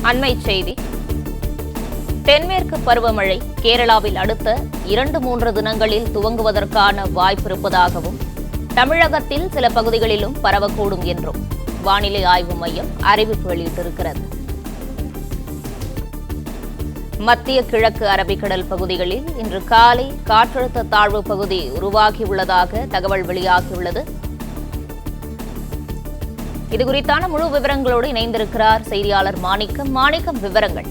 அண்மை செய்தி. தென்மேற்கு பருவமழை கேரளாவில் அடுத்த 2-3 தினங்களில் துவங்குவதற்கான வாய்ப்பு இருப்பதாகவும் தமிழகத்தில் சில பகுதிகளிலும் பரவக்கூடும் என்றும் வானிலை ஆய்வு மையம் அறிவிப்பு வெளியிட்டிருக்கிறது. மத்திய கிழக்கு அரபிக்கடல் பகுதிகளில் இன்று காலை காற்றழுத்த தாழ்வு பகுதி உருவாகியுள்ளதாக தகவல் வெளியாகியுள்ளது. இதுகுறித்தான முழு விவரங்களோடு இணைந்திருக்கிறார் செய்தியாளர் மாணிக்கம். விவரங்கள்.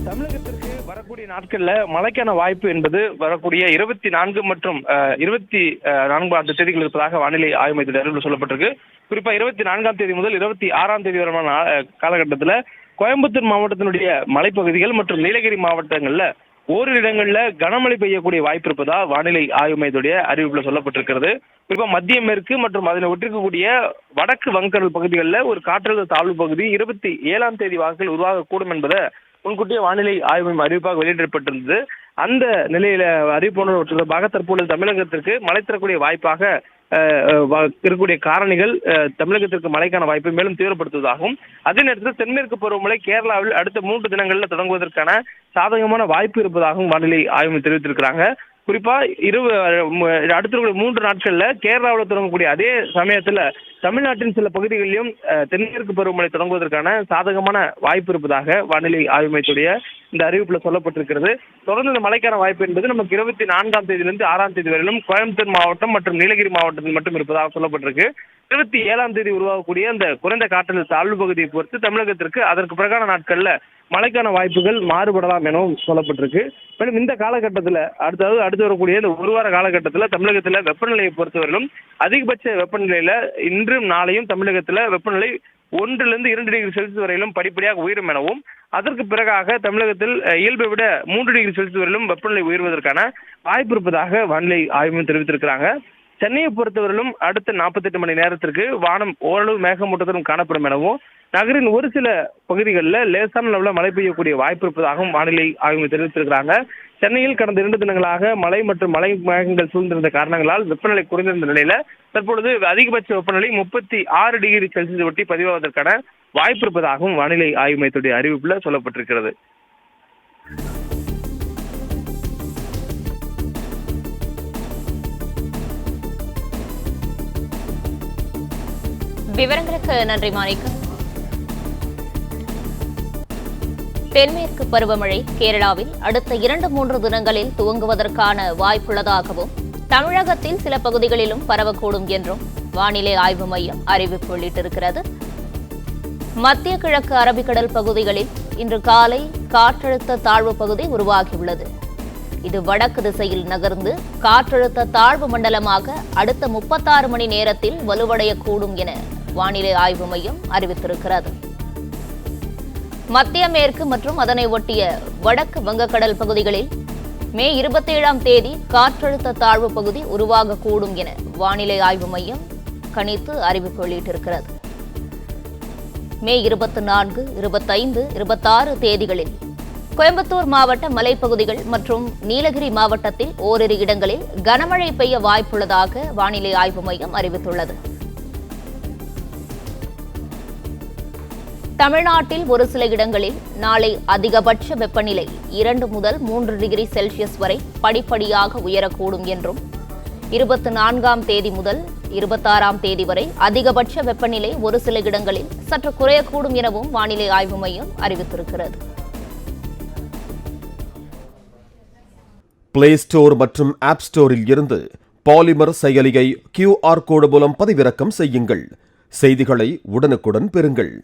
தமிழகத்திற்கு வரக்கூடிய நாட்கள்ல மழைக்கான வாய்ப்பு என்பது வரக்கூடிய 24 மற்றும் 24 தேதிகள் இருப்பதாக வானிலை ஆய்வு மையத்தில் அறிவிப்பில் சொல்லப்பட்டிருக்கு. குறிப்பா 24ஆம் தேதி முதல் 26ஆம் தேதி வரையான காலகட்டத்தில் கோயம்புத்தூர் மாவட்டத்தினுடைய மலைப்பகுதிகள் மற்றும் நீலகிரி மாவட்டங்கள்ல ஓரிரு இடங்கள்ல கனமழை பெய்யக்கூடிய வாய்ப்பு இருப்பதா வானிலை ஆய்வு மையத்துடைய அறிவிப்பில் சொல்லப்பட்டிருக்கிறது. குறிப்பா மத்திய மேற்கு மற்றும் அதனை ஒட்டிருக்கக்கூடிய வடக்கு வங்கக்கடல் பகுதிகளில் ஒரு காற்றழுத்த தாழ்வு பகுதி 27ஆம் தேதி வாக்கில் உருவாகக்கூடும் என்பதை முன்கூட்டிய வானிலை ஆய்வு அறிவிப்பாக வெளியிடப்பட்டிருந்தது. அந்த நிலையில அறிவிப்பு தொடர்பாக தற்பொழுது தமிழகத்திற்கு மழை தரக்கூடிய வாய்ப்பாக இருக்கக்கூடிய காரணிகள் தமிழகத்திற்கு மழைக்கான வாய்ப்பை மேலும் தீவிரப்படுத்துவதாகவும், அதே நேரத்தில் தென்மேற்கு பருவமழை கேரளாவில் அடுத்த 3 தினங்களில் தொடங்குவதற்கான சாதகமான வாய்ப்பு இருப்பதாகவும் வானிலை ஆய்வு தெரிவித்திருக்கிறாங்க. குறிப்பா அடுத்த 3 நாட்கள்ல கேரளாவில் தொடங்கக்கூடிய அதே சமயத்துல தமிழ்நாட்டின் சில பகுதிகளிலும் தென்மேற்கு பருவமழை தொடங்குவதற்கான சாதகமான வாய்ப்பு இருப்பதாக வானிலை ஆய்வு மையத்துடைய இந்த அறிவிப்புல சொல்லப்பட்டிருக்கிறது. தொடர்ந்து இந்த மழைக்கான வாய்ப்பு என்பது நமக்கு 24ஆம் தேதியிலிருந்து 6ஆம் தேதி வரையிலும் கோயம்புத்தூர் மாவட்டம் மற்றும் நீலகிரி மாவட்டத்தில் மட்டும் இருப்பதாக சொல்லப்பட்டிருக்கு. 27ஆம் தேதி உருவாகக்கூடிய அந்த குறைந்த காற்றழுத்த தாழ்வு பகுதியை பொறுத்து தமிழகத்திற்கு அதற்கு பிறகான நாட்கள்ல மழைக்கான வாய்ப்புகள் மாறுபடலாம் எனவும் சொல்லப்பட்டிருக்கு. மேலும் இந்த காலகட்டத்தில் அடுத்து வரக்கூடிய இந்த ஒரு வார காலகட்டத்தில் தமிழகத்தில் வெப்பநிலையை பொறுத்தவரையிலும் அதிகபட்ச வெப்பநிலையில இன்றும் நாளையும் தமிழகத்தில் வெப்பநிலை 1 to 2 டிகிரி செல்சியஸ் வரையிலும் படிப்படியாக உயரும் எனவும், அதற்கு பிறகாக தமிழகத்தில் இயல்பை விட 3 டிகிரி செல்சியஸ் வரையிலும் வெப்பநிலை உயர்வதற்கான வாய்ப்பு இருப்பதாக வானிலை ஆய்வு தெரிவித்திருக்கிறாங்க. சென்னையை பொறுத்தவரையிலும் அடுத்த 48 மணி நேரத்திற்கு வானம் ஓரளவு மேகமூட்டத்துடன் காணப்படும் எனவும், நகரின் ஒரு சில பகுதிகளில் லேசான அளவில் மழை பெய்யக்கூடிய வாய்ப்பு இருப்பதாகவும் வானிலை ஆய்வு தெரிவித்திருக்கிறாங்க. சென்னையில் கடந்த 2 தினங்களாக மழை மற்றும் மழை மேகங்கள் சூழ்ந்திருந்த காரணங்களால் வெப்பநிலை குறைந்திருந்த நிலையில தற்பொழுது அதிகபட்ச வெப்பநிலை 36 டிகிரி செல்சியஸ் ஒட்டி பதிவாவதற்கான வாய்ப்பு இருப்பதாகவும் வானிலை ஆய்வு மையத்துடைய அறிவிப்புல சொல்லப்பட்டிருக்கிறது. விவரங்களுக்கு நன்றி மாணிக்கம். தென்மேற்கு பருவமழை கேரளாவில் அடுத்த 2-3 தினங்களில் துவங்குவதற்கான வாய்ப்புள்ளதாகவும் தமிழகத்தில் சில பகுதிகளிலும் பரவக்கூடும் என்றும் வானிலை ஆய்வு மையம் அறிவிப்பு வெளியிட்டிருக்கிறது. மத்திய கிழக்கு அரபிக்கடல் பகுதிகளில் இன்று காலை காற்றழுத்த தாழ்வு பகுதி உருவாகியுள்ளது. இது வடக்கு திசையில் நகர்ந்து காற்றழுத்த தாழ்வு மண்டலமாக அடுத்த 36 மணி நேரத்தில் வலுவடையக்கூடும் என வானிலை ஆய்வு மையம் அறிவித்திருக்கிறது. மத்திய மேற்கு மற்றும் அதனை ஒட்டிய வடக்கு வங்கக்கடல் பகுதிகளில் மே 27ஆம் தேதி காற்றழுத்த தாழ்வு பகுதி உருவாகக்கூடும் என வானிலை ஆய்வு மையம் கணித்து அறிவிப்பு வெளியிட்டிருக்கிறது. மே 24, 25, 26 தேதிகளில் கோயம்புத்தூர் மாவட்ட மலைப்பகுதிகள் மற்றும் நீலகிரி மாவட்டத்தில் ஓரிரு இடங்களில் கனமழை பெய்ய வாய்ப்புள்ளதாக வானிலை ஆய்வு மையம் அறிவித்துள்ளது. தமிழ்நாட்டில் ஒரு சில இடங்களில் நாளை அதிகபட்ச வெப்பநிலை 2 முதல் 3 டிகிரி செல்சியஸ் வரை படிப்படியாக உயரக்கூடும் என்றும், 24ஆம் தேதி முதல் 26ஆம் தேதி வரை அதிகபட்ச வெப்பநிலை ஒரு சில இடங்களில் சற்று குறையக்கூடும் எனவும் வானிலை ஆய்வு மையம் அறிவித்திருக்கிறது. பிளே ஸ்டோர் மற்றும் ஆப் ஸ்டோரில் இருந்து பாலிமர் செயலியை QR கோடு மூலம் பதிவிறக்கம் செய்யுங்கள். செய்திகளை உடனுக்குடன் பெறுங்கள்.